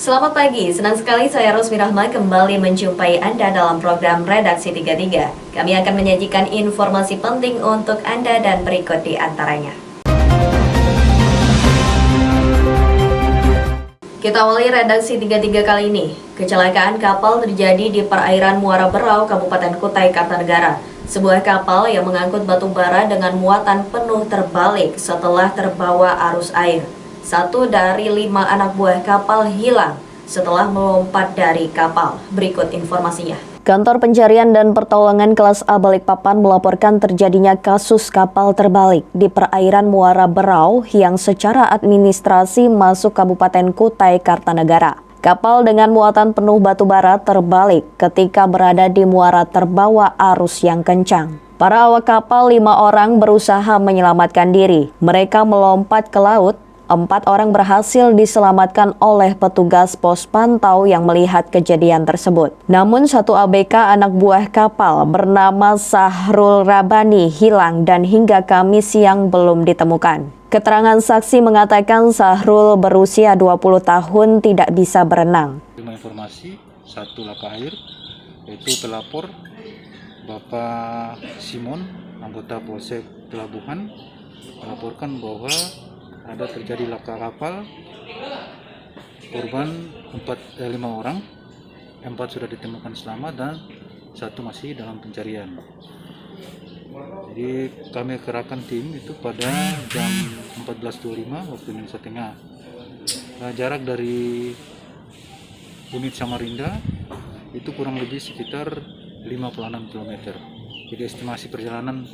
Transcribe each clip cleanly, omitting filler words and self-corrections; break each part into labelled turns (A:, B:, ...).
A: Selamat pagi, senang sekali saya Rosmi Rahma kembali menjumpai Anda dalam program Redaksi 33. Kami akan menyajikan informasi penting untuk Anda dan berikut di antaranya. Kita awali Redaksi 33 kali ini. Kecelakaan kapal terjadi di perairan Muara Berau, Kabupaten Kutai Kartanegara. Sebuah kapal yang mengangkut batu bara dengan muatan penuh terbalik setelah terbawa arus air. 1 dari 5 anak buah kapal hilang setelah melompat dari kapal. Berikut informasinya. Kantor Pencarian dan Pertolongan Kelas A Balikpapan melaporkan terjadinya kasus kapal terbalik di perairan Muara Berau yang secara administrasi masuk Kabupaten Kutai Kartanegara. Kapal dengan muatan penuh batu bara terbalik ketika berada di muara terbawa arus yang kencang. Para awak kapal 5 orang berusaha menyelamatkan diri. Mereka melompat ke laut. 4 orang berhasil diselamatkan oleh petugas pos pantau yang melihat kejadian tersebut. Namun 1 ABK anak buah kapal bernama Sahrul Rabani hilang dan hingga Kamis siang belum ditemukan. Keterangan saksi mengatakan Sahrul berusia 20 tahun tidak bisa berenang.
B: Informasi 1 laka air, yaitu pelapor Bapak Simon, anggota Polsek Pelabuhan, melaporkan bahwa ada terjadi laka kapal, korban 5 orang, 4 sudah ditemukan selamat dan 1 masih dalam pencarian. Jadi kami kerahkan tim itu pada jam 14.25 waktu Indonesia Tengah. Jarak dari unit Samarinda itu kurang lebih sekitar 56 km. Jadi estimasi perjalanan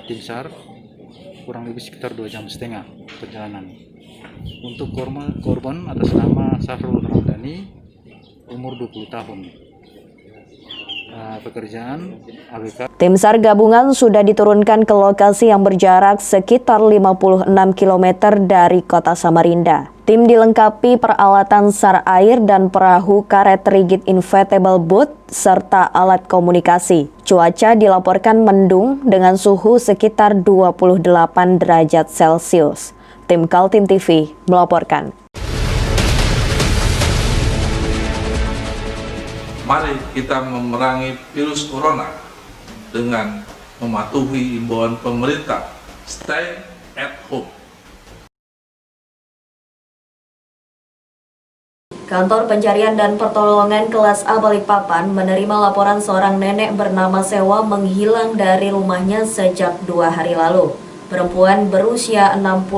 B: tim SAR kurang lebih sekitar 2,5 jam perjalanan. Untuk korban atas nama Sahrul Rabani, umur 20 tahun. Pekerjaan ABK.
A: Tim SAR gabungan sudah diturunkan ke lokasi yang berjarak sekitar 56 km dari kota Samarinda. Tim dilengkapi peralatan SAR air dan perahu karet rigid inflatable boat serta alat komunikasi. Cuaca dilaporkan mendung dengan suhu sekitar 28 derajat Celcius. Tim Kaltim TV melaporkan.
C: Mari kita memerangi virus corona dengan mematuhi imbauan pemerintah. Stay at home.
A: Kantor Pencarian dan Pertolongan Kelas A Balikpapan menerima laporan seorang nenek bernama Sewa menghilang dari rumahnya sejak 2 hari lalu. Perempuan berusia 65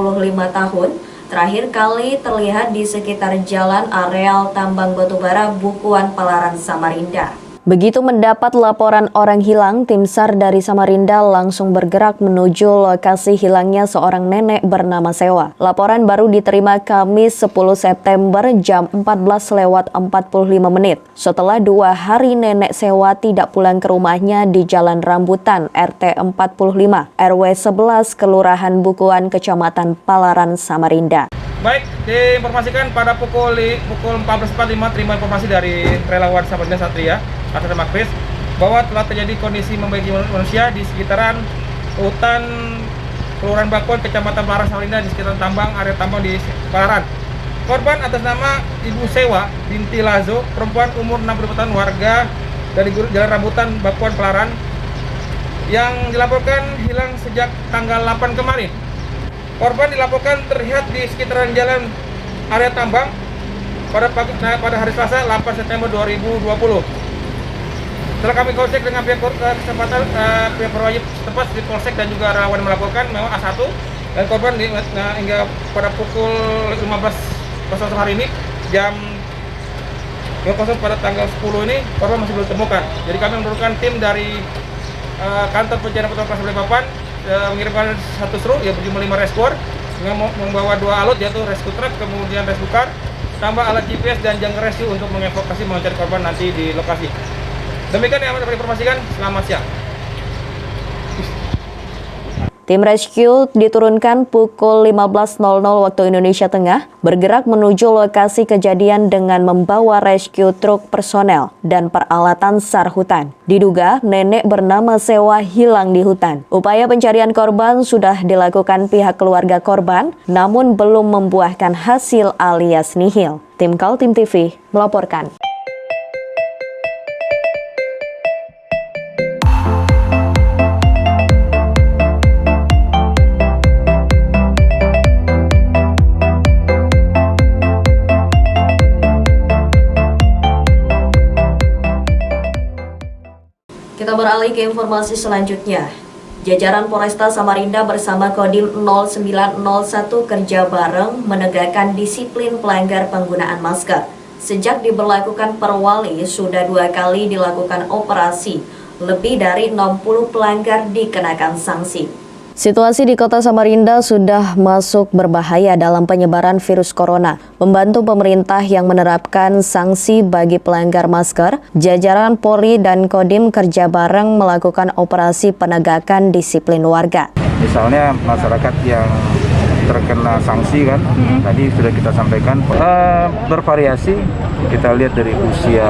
A: tahun terakhir kali terlihat di sekitar jalan areal tambang batubara Bukuan Palaran Samarinda. Begitu mendapat laporan orang hilang, tim SAR dari Samarinda langsung bergerak menuju lokasi hilangnya seorang nenek bernama Sewa. Laporan baru diterima Kamis 10 September jam 14:45 setelah 2 hari nenek Sewa tidak pulang ke rumahnya di Jalan Rambutan RT 45 RW 11 Kelurahan Bukuan Kecamatan Palaran Samarinda.
D: Baik, diinformasikan pada pukul 14.45 terima informasi dari relawan Samarinda Satria atas nama Chris bahwa telah terjadi kondisi membaiki manusia di sekitaran hutan Kelurahan Bakuan Kecamatan Palaran Samarinda di sekitar tambang area tambang di Palaran. Korban atas nama Ibu Sewa binti Lazo, perempuan umur 65 tahun, warga dari Jalan Rambutan Bakuan Palaran yang dilaporkan hilang sejak tanggal 8 kemarin. Korban dilaporkan terlihat di sekitaran jalan area tambang pada hari Selasa 8 September 2020. Setelah kami kontak dengan pihak berwajib setempat di Polsek dan juga rawan melaporkan memang A1 dan korban hingga pada pukul 15.00 hari ini jam 20 pada tanggal 10 ini korban masih belum ditemukan. Jadi kami menurunkan tim dari Kantor Pencarian Pertolongan Balikpapan mengirimkan 1 seru yang berjumlah 5 rescuer dengan membawa 2 alat yaitu rescue truck, kemudian rescue car, tambah alat GPS dan jangkar rescue untuk mengevakuasi mencari korban nanti di lokasi. Demikian yang dapat informasikan. Selamat siang.
A: Tim rescue diturunkan pukul 15.00 waktu Indonesia Tengah, bergerak menuju lokasi kejadian dengan membawa rescue truk personel dan peralatan SAR hutan. Diduga nenek bernama Sewa hilang di hutan. Upaya pencarian korban sudah dilakukan pihak keluarga korban, namun belum membuahkan hasil alias nihil. Tim Kaltim TV melaporkan. Kita beralih ke informasi selanjutnya. Jajaran Polresta Samarinda bersama Kodim 0901 kerja bareng menegakkan disiplin pelanggar penggunaan masker. Sejak diberlakukan Perwali, sudah 2 kali dilakukan operasi. Lebih dari 60 pelanggar dikenakan sanksi. Situasi di Kota Samarinda sudah masuk berbahaya dalam penyebaran virus corona. Membantu pemerintah yang menerapkan sanksi bagi pelanggar masker, jajaran Polri dan Kodim kerja bareng melakukan operasi penegakan disiplin warga.
E: Misalnya masyarakat yang terkena sanksi kan, tadi sudah kita sampaikan, bervariasi. Kita lihat dari usia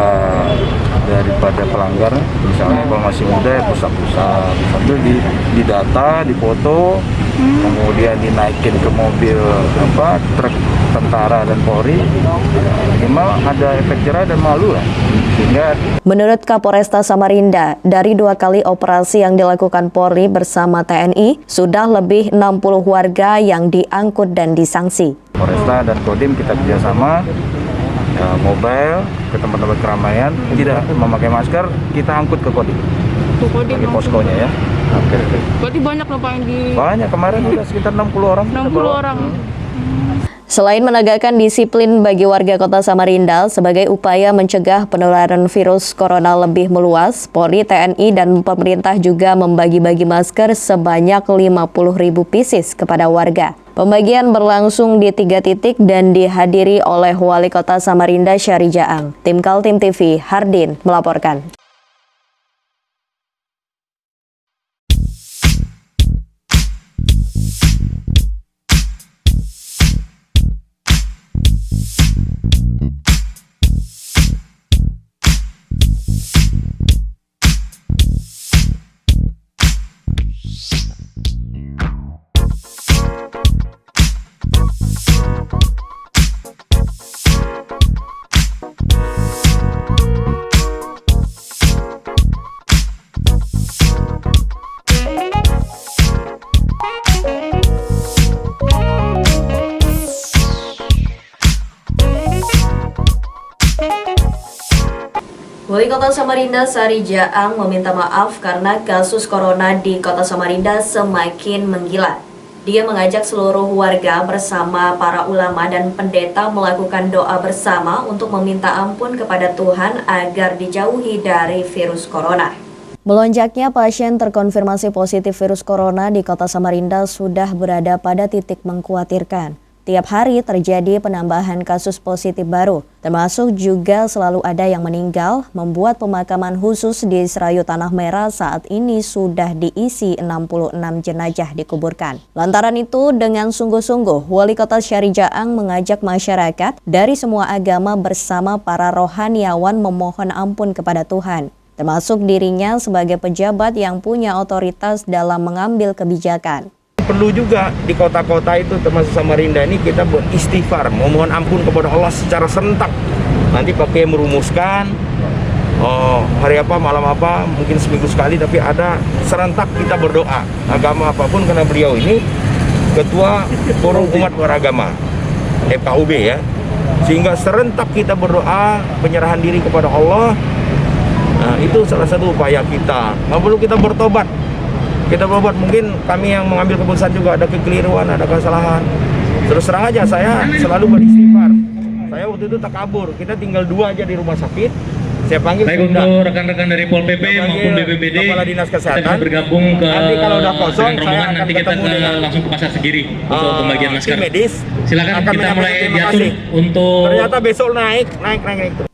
E: daripada pelanggar, misalnya kalau masih muda ya pusat-pusat, sambil didata, difoto, kemudian dinaikin ke mobil truk tentara dan Polri, minimal ada efek jerah dan malu lah. Sehingga
A: menurut Kapolresta Samarinda, dari 2 kali operasi yang dilakukan Polri bersama TNI, sudah lebih 60 warga yang diangkut dan disanksi.
E: Polresta dan Kodim kita kerjasama, mobile ke tempat-tempat keramaian, tidak memakai masker, kita angkut ke Kodim. Bagi poskonya ya. Oke.
F: Berarti banyak loh Pak yang di...
E: Banyak, kemarin udah sekitar 60 orang.
F: 60 orang.
A: Selain menegakkan disiplin bagi warga Kota Samarinda sebagai upaya mencegah penularan virus corona lebih meluas, Polri, TNI, dan pemerintah juga membagi-bagi masker sebanyak 50.000 pieces kepada warga. Pembagian berlangsung di 3 titik dan dihadiri oleh Wali Kota Samarinda Syahri Jaang. Tim Kaltim TV, Hardin melaporkan. Wali Kota Samarinda Syahri Jaang meminta maaf karena kasus corona di Kota Samarinda semakin menggila. Dia mengajak seluruh warga bersama para ulama dan pendeta melakukan doa bersama untuk meminta ampun kepada Tuhan agar dijauhi dari virus corona. Melonjaknya pasien terkonfirmasi positif virus corona di Kota Samarinda sudah berada pada titik mengkhawatirkan. Tiap hari terjadi penambahan kasus positif baru, termasuk juga selalu ada yang meninggal, membuat pemakaman khusus di Serayu Tanah Merah saat ini sudah diisi 66 jenazah dikuburkan. Lantaran itu, dengan sungguh-sungguh, Wali Kota Syahri Jaang mengajak masyarakat dari semua agama bersama para rohaniawan memohon ampun kepada Tuhan, termasuk dirinya sebagai pejabat yang punya otoritas dalam mengambil kebijakan.
E: perlu juga di kota-kota itu termasuk Samarinda ini kita beristighfar, memohon ampun kepada Allah secara serentak. Nanti pakai merumuskan hari apa, malam apa, mungkin seminggu sekali, tapi ada serentak kita berdoa agama apapun, karena beliau ini ketua forum umat beragama FKUB ya, sehingga serentak kita berdoa penyerahan diri kepada Allah. Nah, itu salah satu upaya kita. Nggak perlu kita bertobat. Kita berbuat, mungkin kami yang mengambil keputusan juga ada kekeliruan, ada kesalahan. Terus terang aja, saya selalu beristighfar. Saya waktu itu takabur, kita tinggal 2 aja di rumah sakit. Saya panggil
G: baik untuk rekan-rekan dari Pol PP maupun BPBD,
E: Kepala Dinas Kesehatan.
G: kita bisa bergabung ke
E: nanti kalau udah kosong,
G: dengan
E: saya
G: rombongan,
E: akan
G: nanti kita
E: ketemu dengan
G: langsung ke pasar Segiri untuk pembagian masker.
E: tim medis.
G: Silakan
E: akan
G: kita mulai
E: terima
G: diatur
E: kasih.
G: untuk.
E: Ternyata besok naik.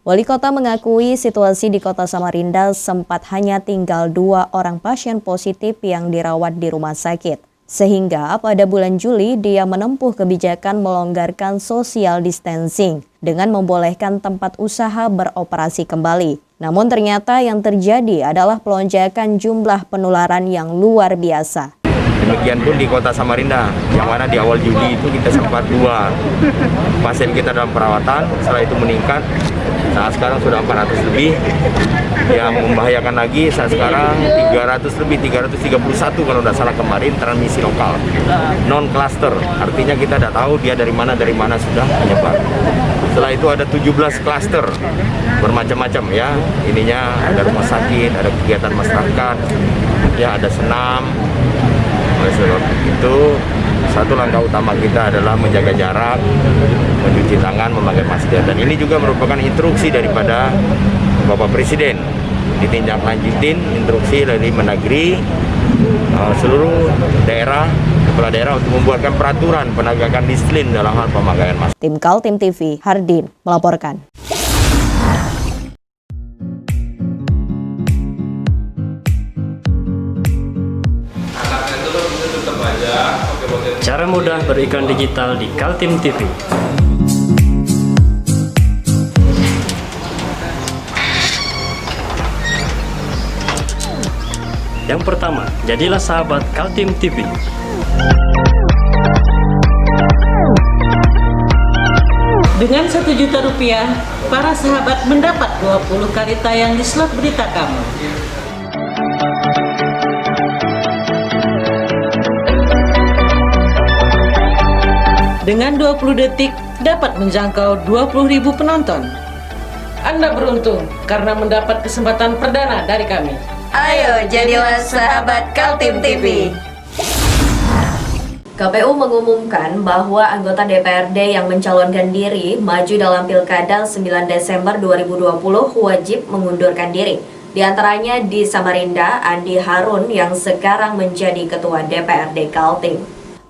A: Wali Kota mengakui situasi di Kota Samarinda sempat hanya tinggal 2 orang pasien positif yang dirawat di rumah sakit. Sehingga pada bulan Juli dia menempuh kebijakan melonggarkan social distancing dengan membolehkan tempat usaha beroperasi kembali. Namun ternyata yang terjadi adalah pelonjakan jumlah penularan yang luar biasa.
E: Demikian pun di kota Samarinda, yang mana di awal Juli itu kita sempat 2 pasien kita dalam perawatan, setelah itu meningkat, saat sekarang sudah 400 lebih. Yang membahayakan lagi saat sekarang 300 lebih, 331 kalau tidak salah kemarin transmisi lokal, non-cluster, artinya kita tidak tahu dia dari mana sudah menyebar. Setelah itu ada 17 cluster bermacam-macam ya, ininya ada rumah sakit, ada kegiatan masyarakat, ya ada senam. Oleh sebab itu, satu langkah utama kita adalah menjaga jarak, mencuci tangan, memakai masker. Dan ini juga merupakan instruksi daripada Bapak Presiden. Ditindaklanjutin instruksi dari Mendagri, seluruh daerah, kepala daerah untuk membuatkan peraturan penegakan disiplin dalam hal pemakaian masker.
A: Tim Kaltim TV, Hardin melaporkan.
F: Cara mudah beriklan digital di Kaltim TV. Yang pertama, jadilah sahabat Kaltim TV.
H: Dengan Rp1 juta, para sahabat mendapat 20 kali tayang di slot berita kamu. Dengan 20 detik dapat menjangkau 20.000 penonton. Anda beruntung karena mendapat kesempatan perdana dari kami.
A: Ayo jadilah sahabat Kaltim TV. KPU mengumumkan bahwa anggota DPRD yang mencalonkan diri maju dalam Pilkada 9 Desember 2020 wajib mengundurkan diri. Di antaranya di Samarinda, Andi Harun yang sekarang menjadi Ketua DPRD Kaltim.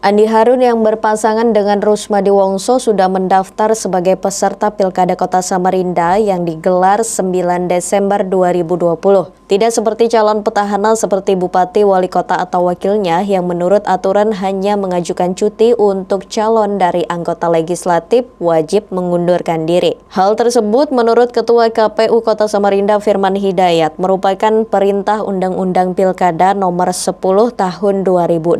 A: Andi Harun yang berpasangan dengan Rusmadi Wongso sudah mendaftar sebagai peserta Pilkada Kota Samarinda yang digelar 9 Desember 2020. Tidak seperti calon petahana seperti bupati, wali kota atau wakilnya yang menurut aturan hanya mengajukan cuti untuk calon dari anggota legislatif wajib mengundurkan diri. Hal tersebut menurut Ketua KPU Kota Samarinda Firman Hidayat merupakan perintah Undang-Undang Pilkada nomor 10 tahun 2016.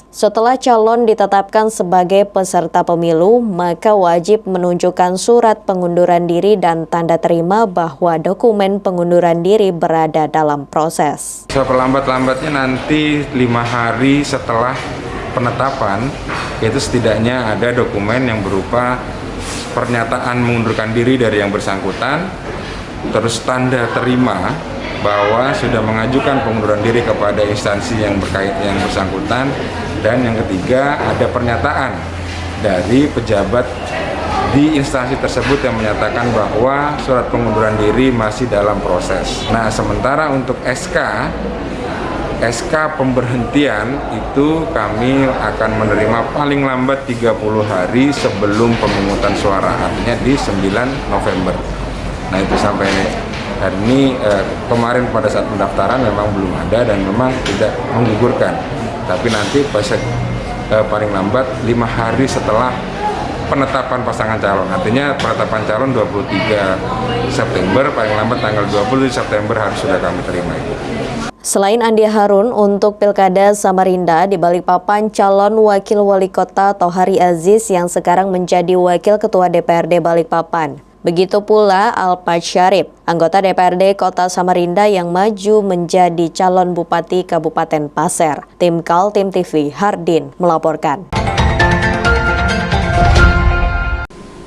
A: Setelah calon ditetapkan sebagai peserta pemilu, maka wajib menunjukkan surat pengunduran diri dan tanda terima bahwa dokumen pengunduran diri berada dalam proses.
I: Seperlambat-lambatnya nanti 5 hari setelah penetapan, yaitu setidaknya ada dokumen yang berupa pernyataan mengundurkan diri dari yang bersangkutan, terus tanda terima bahwa sudah mengajukan pengunduran diri kepada instansi yang berkait yang bersangkutan, dan yang ketiga ada pernyataan dari pejabat di instansi tersebut yang menyatakan bahwa surat pengunduran diri masih dalam proses. Nah, sementara untuk SK pemberhentian itu kami akan menerima paling lambat 30 hari sebelum pemungutan suara, artinya di 9 November. Nah, itu sampai hari ini, kemarin pada saat pendaftaran memang belum ada dan memang tidak menggugurkan. Tapi nanti paling lambat 5 hari setelah penetapan pasangan calon, artinya penetapan calon 23 September, paling lambat tanggal 20 September harus sudah kami terima itu.
A: Selain Andi Harun, untuk Pilkada Samarinda di Balikpapan, calon wakil wali kota Tohari Aziz yang sekarang menjadi wakil ketua DPRD Balikpapan. Begitu pula Alpat Syarif, anggota DPRD Kota Samarinda yang maju menjadi calon Bupati Kabupaten Pasir. Tim Kaltim TV, Hardin melaporkan.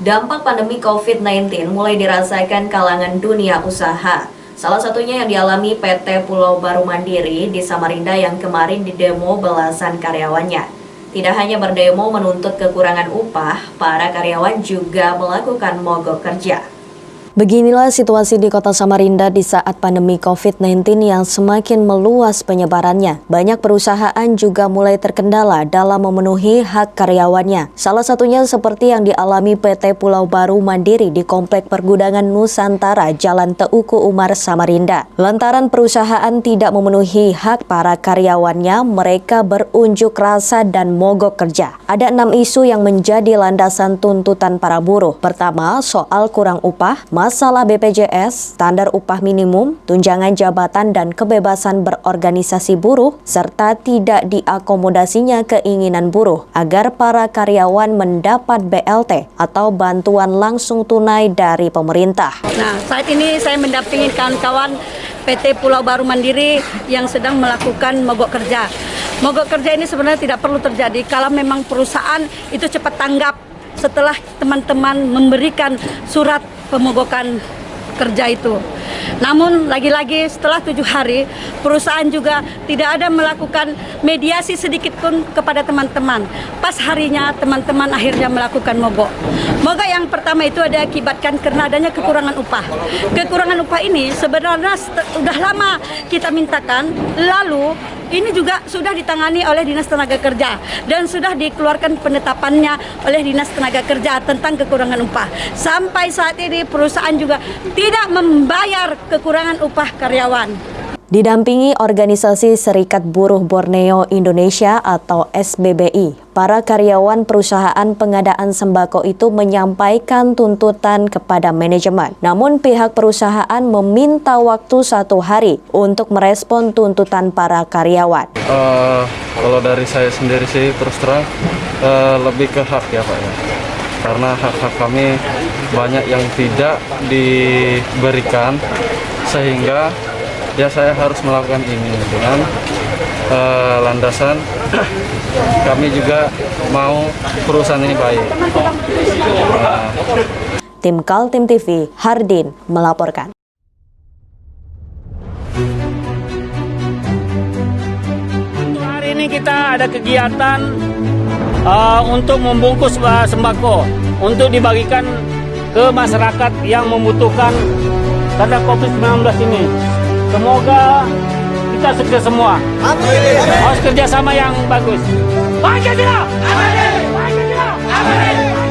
A: Dampak pandemi COVID-19 mulai dirasakan kalangan dunia usaha. Salah satunya yang dialami PT Pulau Baru Mandiri di Samarinda yang kemarin didemo belasan karyawannya. Tidak hanya berdemo menuntut kekurangan upah, para karyawan juga melakukan mogok kerja. Beginilah situasi di Kota Samarinda di saat pandemi COVID-19 yang semakin meluas penyebarannya. Banyak perusahaan juga mulai terkendala dalam memenuhi hak karyawannya. Salah satunya seperti yang dialami PT Pulau Baru Mandiri di Komplek Pergudangan Nusantara, Jalan Teuku Umar, Samarinda. Lantaran perusahaan tidak memenuhi hak para karyawannya, mereka berunjuk rasa dan mogok kerja. Ada 6 isu yang menjadi landasan tuntutan para buruh. Pertama, soal kurang upah, masalah BPJS, standar upah minimum, tunjangan jabatan dan kebebasan berorganisasi buruh, serta tidak diakomodasinya keinginan buruh agar para karyawan mendapat BLT atau bantuan langsung tunai dari pemerintah.
J: Nah, saat ini saya mendampingi kawan-kawan PT Pulau Baru Mandiri yang sedang melakukan mogok kerja. Mogok kerja ini sebenarnya tidak perlu terjadi kalau memang perusahaan itu cepat tanggap setelah teman-teman memberikan surat pemogokan kerja itu. Namun lagi-lagi setelah 7 hari perusahaan juga tidak ada melakukan mediasi sedikit pun kepada teman-teman. Pas harinya teman-teman akhirnya melakukan mogok. Mogok yang pertama itu ada akibatkan karena adanya kekurangan upah. Kekurangan upah ini sebenarnya sudah lama kita mintakan, lalu ini juga sudah ditangani oleh Dinas Tenaga Kerja dan sudah dikeluarkan penetapannya oleh Dinas Tenaga Kerja tentang kekurangan upah. Sampai saat ini perusahaan juga tidak membayar kekurangan upah karyawan.
A: Didampingi Organisasi Serikat Buruh Borneo Indonesia atau SBBI, para karyawan perusahaan pengadaan sembako itu menyampaikan tuntutan kepada manajemen. Namun pihak perusahaan meminta waktu 1 hari untuk merespon tuntutan para karyawan.
K: Kalau dari saya sendiri sih terus terang lebih ke hak ya Pak ya. Karena hak-hak kami banyak yang tidak diberikan sehingga ya saya harus melakukan ini dengan landasan kami juga mau perusahaan ini baik.
A: Tim Kaltim TV, Hardin melaporkan.
L: Hari ini kita ada kegiatan untuk membungkus sembako untuk dibagikan ke masyarakat yang membutuhkan karena COVID-19 ini. Semoga kita sukses semua. Harus kerjasama yang bagus. Pancasila! Pancasila! Pancasila!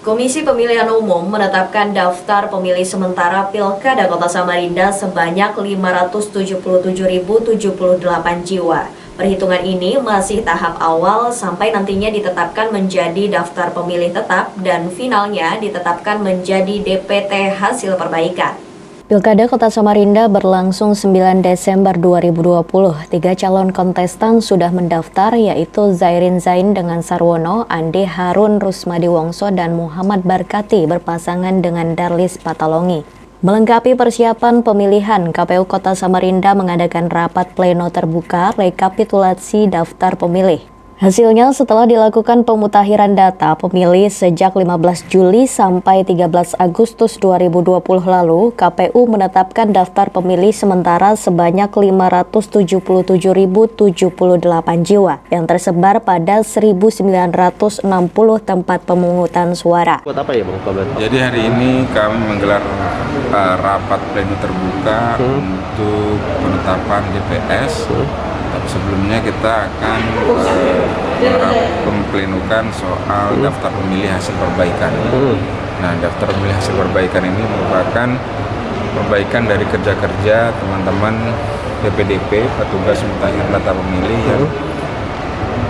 A: Komisi Pemilihan Umum menetapkan daftar pemilih sementara Pilkada Kota Samarinda sebanyak 577.078 jiwa. Perhitungan ini masih tahap awal sampai nantinya ditetapkan menjadi daftar pemilih tetap dan finalnya ditetapkan menjadi DPT hasil perbaikan. Pilkada Kota Samarinda berlangsung 9 Desember 2020. 3 calon kontestan sudah mendaftar, yaitu Zairin Zain dengan Sarwono, Andi Harun Rusmadi Wongso, dan Muhammad Barkati berpasangan dengan Darlis Patalongi. Melengkapi persiapan pemilihan, KPU Kota Samarinda mengadakan rapat pleno terbuka rekapitulasi daftar pemilih. Hasilnya setelah dilakukan pemutakhiran data pemilih sejak 15 Juli sampai 13 Agustus 2020 lalu, KPU menetapkan daftar pemilih sementara sebanyak 577.078 jiwa yang tersebar pada 1.960 tempat pemungutan suara.
K: Buat apa ya Bang Kabar?
I: Jadi hari ini kami menggelar rapat pleno terbuka untuk penetapan DPS. Tapi sebelumnya kita akan memplenukan soal daftar pemilih hasil perbaikan. Nah, daftar pemilih hasil perbaikan ini merupakan perbaikan dari kerja-kerja teman-teman PPDP, petugas mutakhir data pemilih yang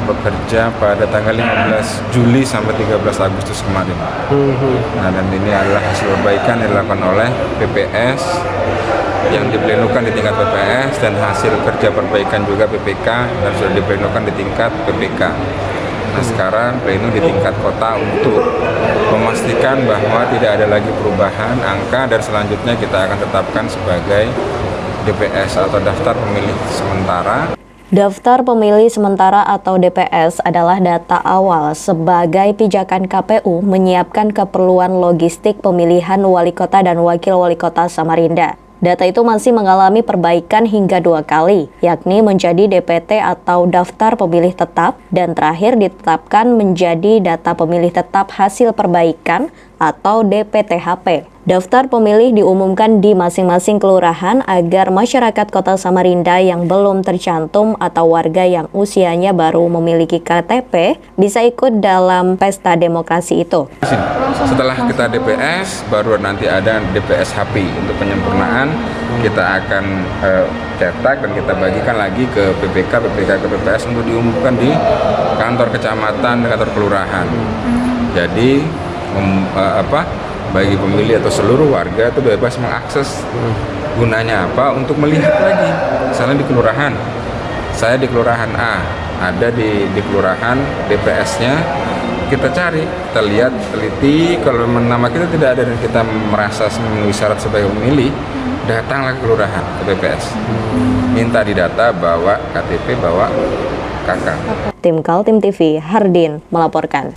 I: bekerja pada tanggal 15 Juli sampai 13 Agustus kemarin. Nah, dan ini adalah hasil perbaikan yang dilakukan oleh PPS yang diplenukan di tingkat PPS dan hasil kerja perbaikan juga PPK dan sudah diplenukan di tingkat PPK. Nah, sekarang pleno di tingkat kota untuk memastikan bahwa tidak ada lagi perubahan angka dan selanjutnya kita akan tetapkan sebagai DPS atau daftar pemilih sementara.
A: Daftar pemilih sementara atau DPS adalah data awal sebagai pijakan KPU menyiapkan keperluan logistik pemilihan wali kota dan wakil wali kota Samarinda. Data itu masih mengalami perbaikan hingga 2 kali, yakni menjadi DPT atau daftar pemilih tetap dan terakhir ditetapkan menjadi data pemilih tetap hasil perbaikan atau DPTHP. Daftar pemilih diumumkan di masing-masing kelurahan agar masyarakat Kota Samarinda yang belum tercantum atau warga yang usianya baru memiliki KTP bisa ikut dalam pesta demokrasi itu.
I: Setelah kita DPS, baru nanti ada DPS HP untuk penyempurnaan. Kita akan cetak dan kita bagikan lagi ke PPK, ke PPS untuk diumumkan di kantor kecamatan, kantor kelurahan. Jadi bagi pemilih atau seluruh warga itu bebas mengakses. Gunanya apa? Untuk melihat lagi. Misalnya di kelurahan, saya di kelurahan A, ada di kelurahan DPS-nya, kita cari, kita lihat, teliti, kalau nama kita tidak ada dan kita merasa memenuhi syarat sebagai pemilih, datanglah ke kelurahan, ke DPS. Minta didata, bawa KTP, bawa KK.
A: Tim Kaltim TV, Hardin melaporkan.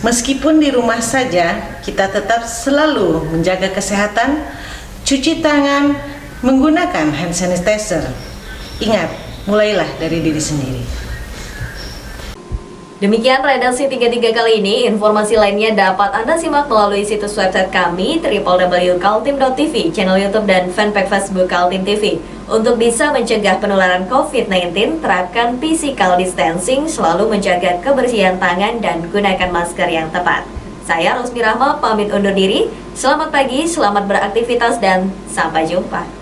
H: Meskipun di rumah saja, kita tetap selalu menjaga kesehatan, cuci tangan, menggunakan hand sanitizer. Ingat, mulailah dari diri sendiri.
A: Demikian redaksi 33 kali ini. Informasi lainnya dapat Anda simak melalui situs website kami www.kaltim.tv, channel YouTube dan fanpage Facebook Kaltim TV. Untuk bisa mencegah penularan COVID-19, terapkan physical distancing, selalu menjaga kebersihan tangan dan gunakan masker yang tepat. Saya Rosmi Rahma pamit undur diri. Selamat pagi, selamat beraktivitas dan sampai jumpa.